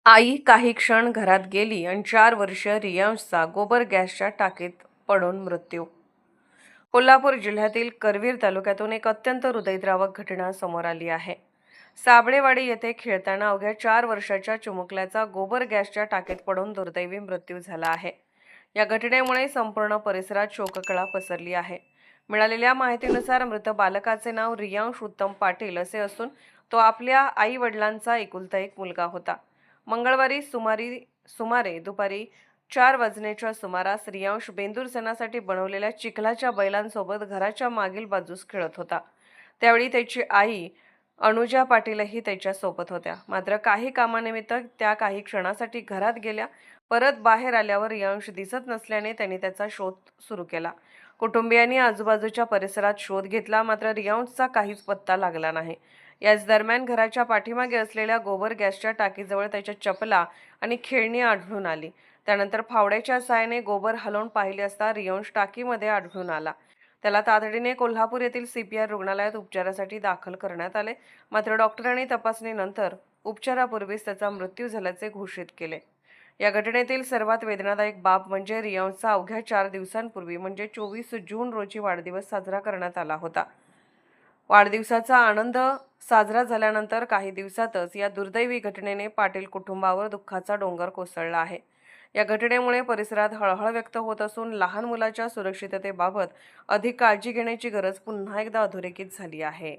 आई काही क्षण घरात गेली आणि 4 वर्षीय रियांशचा गोबर गॅसच्या टाकीत पडून मृत्यू. कोल्हापूर जिल्ह्यातील करवीर तालुक्यातून एक अत्यंत हृदयद्रावक घटना समोर आली आहे. साबळेवाडी येथे खेळताना अवघ्या 4 वर्षाच्या चिमुकल्याचा गोबर गॅसच्या टाकीत पडून दुर्दैवी मृत्यू झाला आहे. या घटनेमुळे संपूर्ण परिसरात शोककळा पसरली आहे. मिळालेल्या माहितीनुसार मृत बालकाचे नाव रियांश उत्तम पाटील असे असून तो आपल्या आई वडिलांचा एकुलता एक मुलगा होता. मंगळवारी सुमारे दुपारी 4 वाजण्याच्या सुमारास रियांश बेंदूर सणासाठी बनवलेल्या चिखलाच्या बैलांसोबत घराच्या मागील बाजूस खेळत होता. त्यावेळी त्याची आई अनुजा पाटीलही त्याच्या सोबत होत्या. मात्र काही कामानिमित्त त्या काही क्षणासाठी घरात गेल्या. परत बाहेर आल्यावर रियांश दिसत नसल्याने त्यांनी त्याचा शोध सुरू केला. कुटुंबियांनी आजूबाजूच्या परिसरात शोध घेतला, मात्र रियांशचा काहीच पत्ता लागला नाही. याच दरम्यान घराच्या पाठीमागे असलेल्या गोबर गॅसच्या टाकीजवळ त्याच्या चपला आणि खेळणी आढळून आली. त्यानंतर फावड्याच्या साहाय्याने गोबर हलवून पाहिले असता रियांश टाकीमध्ये आढळून आला. त्याला तातडीने कोल्हापूर येथील CPR रुग्णालयात उपचारासाठी दाखल करण्यात आले. मात्र डॉक्टरांनी तपासणीनंतर उपचारापूर्वीच त्याचा मृत्यू झाल्याचे घोषित केले. या घटनेतील सर्वात वेदनादायक बाब म्हणजे रियांशचा अवघ्या 4 दिवसांपूर्वी म्हणजे 24 जून रोजी वाढदिवस साजरा करण्यात आला होता. वाढदिवसाचा आनंद साजरा झाल्यानंतर काही दिवसातच या दुर्दैवी घटनेने पाटील कुटुंबावर दुःखाचा डोंगर कोसळला आहे. या घटनेमुळे परिसरात हळहळ व्यक्त होत असून लहान मुलाच्या सुरक्षिततेबाबत अधिक काळजी घेण्याची गरज पुन्हा एकदा अधोरेखित झाली आहे.